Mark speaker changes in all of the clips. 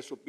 Speaker 1: SOP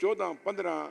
Speaker 1: 14-15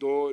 Speaker 1: 2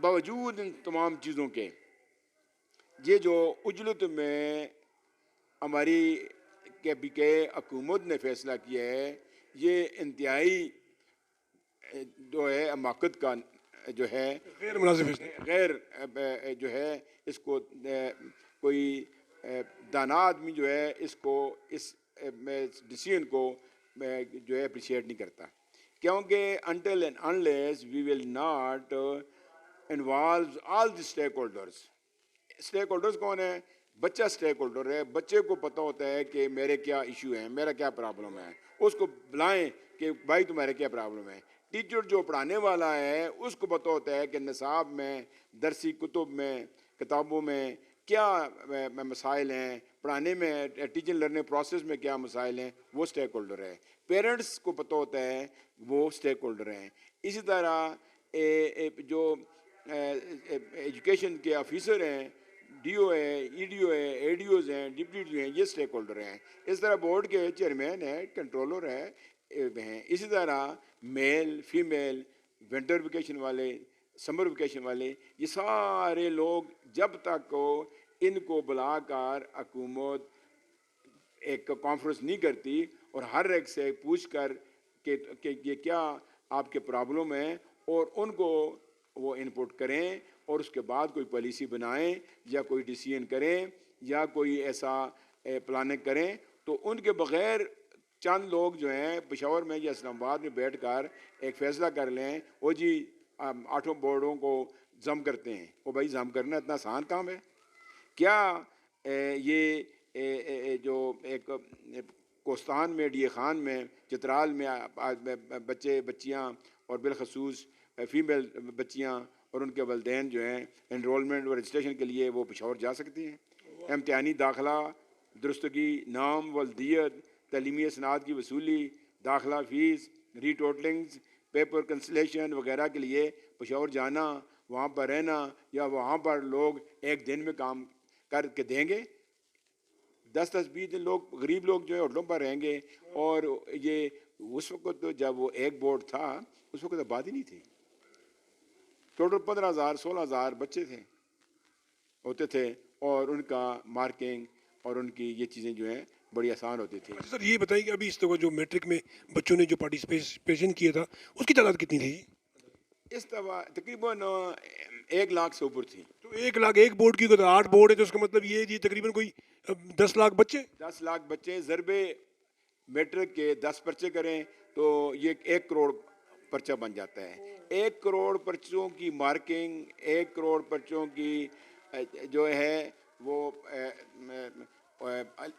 Speaker 1: باوجود ان تمام چیزوں کے یہ جو اجلت میں ہماری کے پی کے حکومت نے فیصلہ کیا ہے یہ انتہائی جو ہے حماقت کا جو ہے
Speaker 2: غیر مناسب فیصلہ.
Speaker 1: غیر جو ہے اس کو کوئی دانا آدمی جو ہے اس کو اس ڈیسیژن کو جو ہے اپریشیٹ نہیں کرتا کیونکہ until and unless we will not involve all the stakeholders. Stake holders کون ہیں؟ بچہ اسٹیک ہولڈر ہے. بچے کو پتہ ہوتا ہے کہ میرے کیا ایشو ہیں, میرا کیا پرابلم ہے, اس کو بلائیں کہ بھائی تمہارے کیا پرابلم ہے. ٹیچر جو پڑھانے والا ہے اس کو پتہ ہوتا ہے کہ نصاب میں درسی کتب میں کتابوں میں کیا مسائل ہیں, پڑھانے میں ٹیچنگ لرننگ پروسیس میں کیا مسائل ہیں, وہ اسٹیک ہولڈر ہے. پیرنٹس کو پتہ ہوتا ہے وہ اسٹیک ہولڈر ہیں. اسی طرح جو ایجوکیشن کے آفیسر ہیں, ڈی او ہے, ای ڈی او ہے, اے ڈی اوز ہیں, ڈپٹی ڈی ہیں, یہ اسٹیک ہولڈر ہیں. اس طرح بورڈ کے چیئرمین ہیں, کنٹرولر ہیں. اسی طرح میل فیمیل ونٹر ویکیشن والے سمر ویکیشن والے یہ سارے لوگ جب تک ان کو بلا کر حکومت ایک کانفرنس نہیں کرتی اور ہر ایک سے پوچھ کر کہ یہ کیا آپ کے پرابلم ہیں اور ان کو وہ انپٹ کریں اور اس کے بعد کوئی پالیسی بنائیں یا کوئی ڈیسیژن کریں یا کوئی ایسا پلاننگ کریں, تو ان کے بغیر چند لوگ جو ہیں پشاور میں یا اسلام آباد میں بیٹھ کر ایک فیصلہ کر لیں وہ جی 8 بورڈوں کو ضم کرتے ہیں. وہ بھائی ضم کرنا اتنا آسان کام ہے کیا؟ یہ جو ایک کوستان میں ڈی اے خان میں چترال میں بچے بچیاں اور بالخصوص فیمیل بچیاں اور ان کے والدین جو ہیں انرولمنٹ اور رجسٹریشن کے لیے وہ پشاور جا سکتی ہیں. امتحانی داخلہ, درستگی, نام, ولدیت, تعلیمی اسناد کی وصولی, داخلہ فیس, ری ٹوٹلنگز, پیپر کنسلیشن وغیرہ کے لیے پشاور جانا, وہاں پر رہنا, یا وہاں پر لوگ ایک دن میں کام کر کے دیں گے. 10-20 دن لوگ غریب لوگ جو ہے ہوٹلوں پر رہیں گے. اور یہ اس وقت جب وہ ایک بورڈ تھا اس وقت آبادی نہیں تھی. ٹوٹل 15,000-16,000 بچے تھے ہوتے تھے اور ان کا مارکنگ اور ان کی یہ چیزیں جو ہیں بڑی آسان ہوتی تھی.
Speaker 2: سر یہ بتائیں کہ ابھی اس دفعہ جو میٹرک میں بچوں نے جو پارٹیسپیشن کیا تھا اس کی تعداد کتنی تھی؟
Speaker 1: اس دفعہ تقریباً 1 لاکھ سے اوپر تھی.
Speaker 2: تو 1 لاکھ ایک بورڈ کی 8 بورڈ ہے تو اس کا مطلب یہ جی تقریباً کوئی 10 لاکھ بچے.
Speaker 1: 10 لاکھ بچے ضرب میٹرک کے 10 پرچے کریں تو یہ 1 کروڑ پرچہ بن جاتا ہے. 1 کروڑ پرچوں کی مارکنگ, 1 کروڑ پرچوں کی جو ہے وہ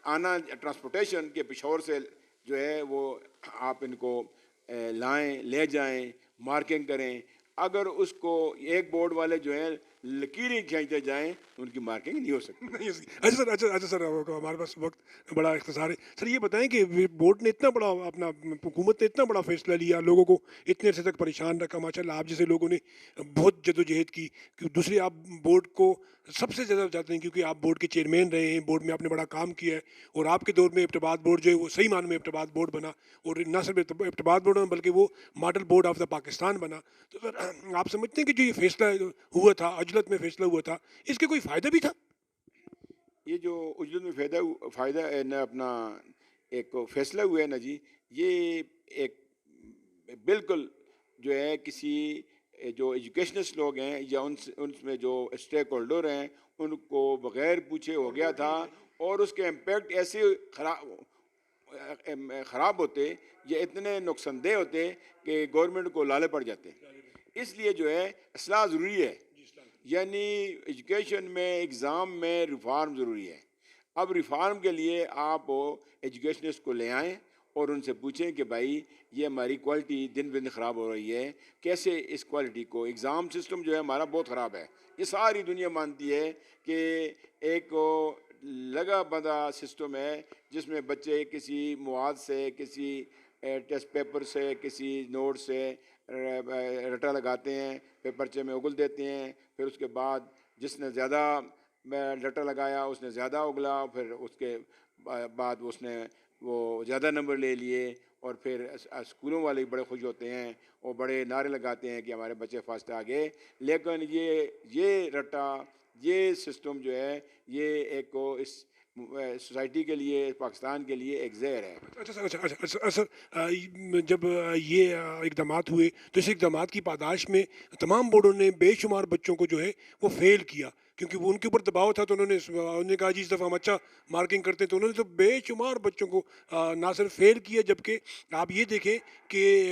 Speaker 1: آنا ٹرانسپورٹیشن کے پشاور سے جو ہے وہ آپ ان کو لائیں, لے جائیں, مارکنگ کریں. اگر اس کو ایک بورڈ والے جو ہیں لکیریں کھینچتے جائیں تو ان کی مارکنگ نہیں ہو سکتی.
Speaker 2: اچھا سر ہمارے پاس وقت بڑا اختصار ہے. سر یہ بتائیں کہ بورڈ نے اتنا بڑا اپنا حکومت نے اتنا بڑا فیصلہ لیا, لوگوں کو اتنے عرصے تک پریشان رکھا, ماشاء اللہ آپ جیسے لوگوں نے بہت جدوجہد کی کہ دوسرے آپ بورڈ کو سب سے زیادہ چاہتے ہیں کیونکہ آپ بورڈ کے چیئرمین رہے ہیں, بورڈ میں آپ نے بڑا کام کیا ہے اور آپ کے دور میں ابتباد بورڈ جو ہے وہ صحیح معنوں میں ابتباد بورڈ بنا اور نہ صرف ابتباد بورڈ بنا بلکہ وہ model board of the Pakistan بنا. تو سر آپ سمجھتے ہیں کہ جو یہ فیصلہ ہوا تھا, عجلت میں فیصلہ ہوا تھا, اس کے کوئی فائدہ بھی تھا؟
Speaker 1: یہ جو اجلت میں فائدہ ہے نا اپنا ایک فیصلہ ہوا ہے نا جی, یہ ایک بالکل جو ہے کسی جو ایجوکیشنسٹ لوگ ہیں یا ان میں جو اسٹیک ہولڈر ہیں ان کو بغیر پوچھے ہو گیا تھا اور اس کے امپیکٹ ایسے خراب ہوتے یا اتنے نقصان دہ ہوتے کہ گورنمنٹ کو لالے پڑ جاتے. اس لیے جو ہے اصلاح ضروری ہے, یعنی ایجوکیشن میں ایگزام میں ریفارم ضروری ہے. اب ریفارم کے لیے آپ ایجوکیشنسٹ کو لے آئیں اور ان سے پوچھیں کہ بھائی یہ ہماری کوالٹی دن بدن خراب ہو رہی ہے, کیسے اس کوالٹی کو, ایگزام سسٹم جو ہے ہمارا بہت خراب ہے. یہ ساری دنیا مانتی ہے کہ ایک لگا بندہ سسٹم ہے جس میں بچے کسی مواد سے, کسی ٹیسٹ پیپر سے, کسی نوٹ سے رٹا لگاتے ہیں, پھر پرچے میں اگل دیتے ہیں, پھر اس کے بعد جس نے زیادہ رٹا لگایا اس نے زیادہ اگلا, پھر اس کے بعد اس نے وہ زیادہ نمبر لے لیے اور پھر اسکولوں والے بڑے خوش ہوتے ہیں اور بڑے نعرے لگاتے ہیں کہ ہمارے بچے فرسٹ آ گئے. لیکن یہ رٹا، یہ سسٹم جو ہے، یہ ایک اس سوسائٹی کے لیے، پاکستان کے لیے ایک زہر ہے.
Speaker 2: اچھا سر، سر جب یہ اقدامات ہوئے تو اس اقدامات کی پاداش میں تمام بورڈوں نے بے شمار بچوں کو جو ہے وہ فیل کیا، کیونکہ وہ ان کے اوپر دباؤ تھا، تو انہوں نے کہا جی اس دفعہ ہم اچھا مارکنگ کرتے ہیں، تو انہوں نے تو بے شمار بچوں کو نہ صرف فیل کیا، جبکہ آپ یہ دیکھیں کہ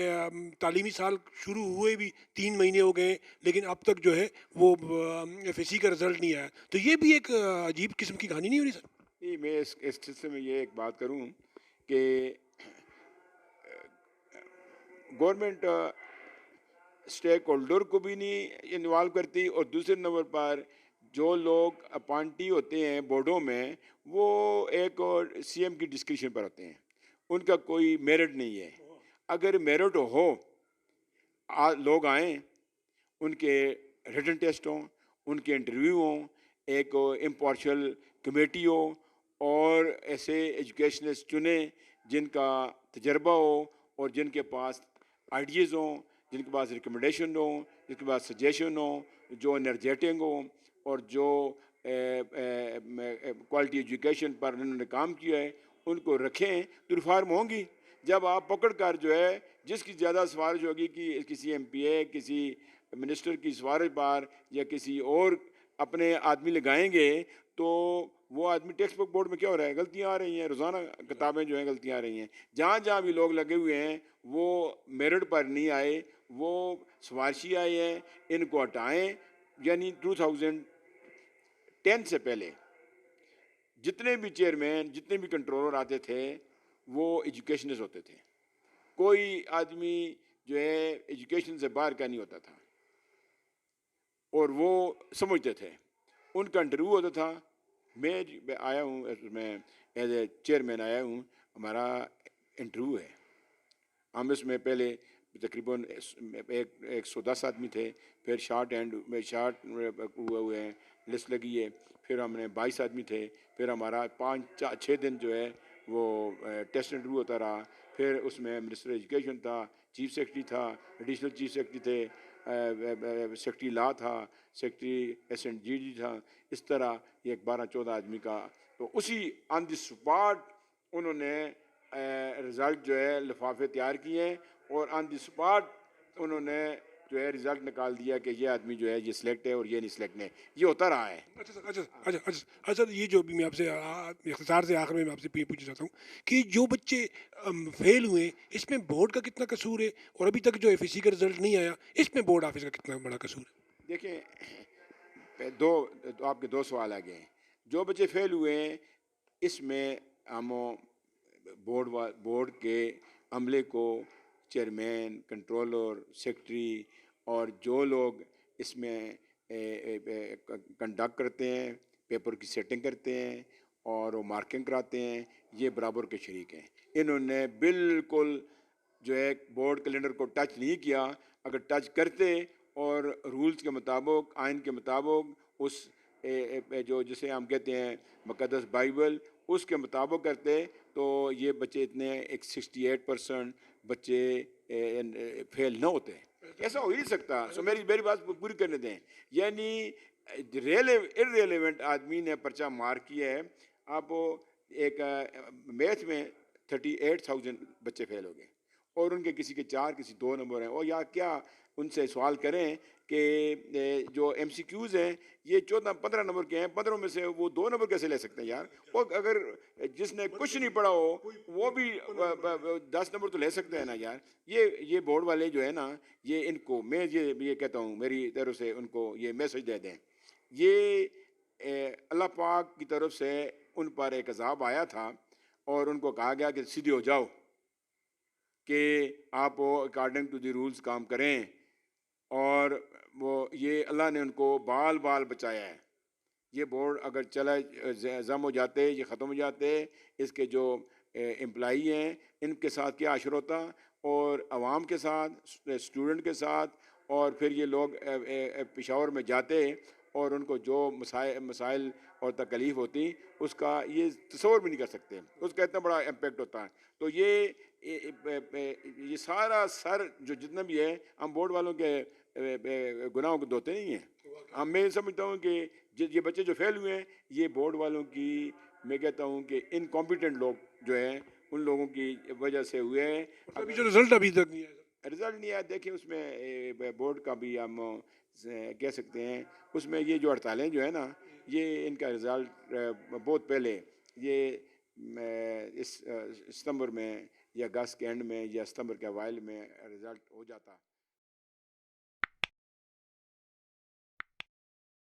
Speaker 2: تعلیمی سال شروع ہوئے بھی 3 مہینے ہو گئے ہیں، لیکن اب تک جو ہے وہ ایف ایس سی کا رزلٹ نہیں آیا. تو یہ بھی ایک عجیب قسم کی کہانی نہیں ہو رہی سر؟
Speaker 1: نہیں، میں اس سلسلے میں یہ ایک بات کروں کہ گورنمنٹ اسٹیک ہولڈر کو بھی نہیں انوالو کرتی، اور دوسرے نمبر پر جو لوگ اپوائنٹی ہوتے ہیں بورڈوں میں وہ ایک سی ایم کی ڈسکریشن پر ہوتے ہیں، ان کا کوئی میرٹ نہیں ہے. اگر میرٹ ہو، لوگ آئیں، ان کے ریٹن ٹیسٹ ہوں، ان کے انٹرویو ہوں، ایک امپارشل کمیٹی ہو، اور ایسے ایجوکیشنسٹ چنیں جن کا تجربہ ہو اور جن کے پاس آئیڈیز ہوں، جن کے پاس ریکمنڈیشن ہوں، جن کے پاس سجیشن ہوں، جو انرجیٹنگ ہوں، اور جو کوالٹی ایجوکیشن پر انہوں نے کام کیا ہے، ان کو رکھیں تو ریفارم ہوں گی. جب آپ پکڑ کر جو ہے جس کی زیادہ سفارش ہوگی کہ کسی ایم پی اے، کسی منسٹر کی سفارش پر یا کسی اور اپنے آدمی لگائیں گے، تو وہ آدمی ٹیکسٹ بک بورڈ میں کیا ہو رہا ہے؟ غلطیاں آ رہی ہیں، روزانہ کتابیں جو ہیں غلطیاں آ رہی ہیں. جہاں جہاں بھی لوگ لگے ہوئے ہیں وہ میرٹ پر نہیں آئے، وہ سفارشی آئے ہیں، ان کو ہٹائیں. یعنی 2010 سے پہلے جتنے بھی چیئرمین، جتنے بھی کنٹرولر آتے تھے وہ ایجوکیشنسٹ ہوتے تھے. کوئی آدمی جو ہے ایجوکیشن سے باہر کا نہیں ہوتا تھا، اور وہ سمجھتے تھے. ان کا انٹرویو ہوتا تھا. میں آیا ہوں، میں ایز اے چیئرمین آیا ہوں، ہمارا انٹرویو ہے. ہم اس میں پہلے تقریباً 110 آدمی تھے، پھر شارٹ اینڈ میں شارٹ ہوئے ہیں، لسٹ لگی ہے، پھر ہم نے 22 آدمی تھے، پھر ہمارا 5-6 دن جو ہے وہ ٹیسٹ انٹرویو ہوتا رہا. پھر اس میں منسٹر ایجوکیشن تھا، چیف سیکرٹری تھا، ایڈیشنل چیف سیکرٹری تھے، سیکرٹری لا تھا، سیکرٹری ایس اینڈ جی تھا. اس طرح یہ 12-14 آدمی کا. تو اسی آن دی اسپاٹ انہوں نے رزلٹ جو ہے لفافے تیار کیے ہیں، اور آن دی اسپاٹ انہوں نے جو ہے رزلٹ نکال دیا کہ یہ آدمی جو ہے یہ سلیکٹ ہے اور یہ نہیں سلیکٹ ہے. یہ ہوتا رہا ہے.
Speaker 2: اچھا سر، اچھا سر، یہ جو بھی میں آپ سے اختصار سے آخر میں آپ سے پوچھنا چاہتا ہوں کہ جو بچے فیل ہوئے ہیں، اس میں بورڈ کا کتنا قصور ہے، اور ابھی تک جو ایف ایس سی کا رزلٹ نہیں آیا اس میں بورڈ آفس کا کتنا بڑا قصور ہے؟
Speaker 1: دیکھیں، آپ کے 2 سوال آگے ہیں. جو بچے فیل ہوئے ہیں اس میں ہم بورڈ کے عملے کو، چیئرمین، کنٹرولر، سیکرٹری، اور جو لوگ اس میں کنڈکٹ کرتے ہیں، پیپر کی سیٹنگ کرتے ہیں اور وہ مارکنگ کراتے ہیں، یہ برابر کے شریک ہیں. انہوں نے بالکل جو ہے بورڈ کیلنڈر کو ٹچ نہیں کیا. اگر ٹچ کرتے اور رولز کے مطابق، آئین کے مطابق، اس جو جسے ہم کہتے ہیں مقدس بائبل، اس کے مطابق کرتے، تو یہ بچے اتنے 68% بچے فیل نہ ہوتے. ایسا ہو ہی نہیں سکتا. سو میری بات پوری کرنے دیں. یعنی ارریلیونٹ آدمی نے پرچہ مار کیا ہے. آپ ایک میتھ میں 38,000 بچے فیل ہو گئے، اور ان کے کسی کے 4، کسی 2 نمبر ہیں. اور یا کیا ان سے سوال کریں کہ جو ایم سی کیوز ہیں یہ 14-15 نمبر کے ہیں، 15 میں سے وہ 2 نمبر کیسے لے سکتے ہیں یار؟ وہ اگر جس نے کچھ نہیں پڑھا ہو وہ بھی 10 نمبر تو لے سکتے ہیں نا یار. یہ بورڈ والے جو ہے نا، یہ ان کو میں یہ کہتا ہوں، میری طرف سے ان کو یہ میسج دے دیں. یہ اللہ پاک کی طرف سے ان پر ایک عذاب آیا تھا، اور ان کو کہا گیا کہ سیدھے ہو جاؤ، کہ آپ اکارڈنگ ٹو دی رولز کام کریں. اور وہ یہ اللہ نے ان کو بال بچایا ہے. یہ بورڈ اگر چلا ضم ہو جاتے، یہ ختم ہو جاتے، اس کے جو امپلائی ہیں ان کے ساتھ کیا عشر ہوتا، اور عوام کے ساتھ، اسٹوڈنٹ کے ساتھ. اور پھر یہ لوگ پشاور میں جاتے اور ان کو جو مسائل اور تکلیف ہوتی اس کا یہ تصور بھی نہیں کر سکتے، اس کا اتنا بڑا امپیکٹ ہوتا ہے. تو یہ یہ سارا سر جو جتنا بھی ہے ہم بورڈ والوں کے گناہوں کو دھوتے نہیں ہیں. میں سمجھتا ہوں کہ یہ بچے جو فیل ہوئے ہیں یہ بورڈ والوں کی, میں کہتا ہوں کہ انکمپیٹنٹ لوگ جو ہیں ان لوگوں کی وجہ سے ہوئے ہیں.
Speaker 2: ابھی جو رزلٹ ابھی تک نہیں آیا,
Speaker 1: رزلٹ نہیں آیا, دیکھیں اس میں بورڈ کا بھی ہم کہہ سکتے ہیں اس میں یہ جو ہڑتالیں جو ہے نا یہ ان کا رزلٹ بہت پہلے یہ اس ستمبر میں یا اگست کے اینڈ میں یا ستمبر کے اوائل میں رزلٹ ہو جاتا.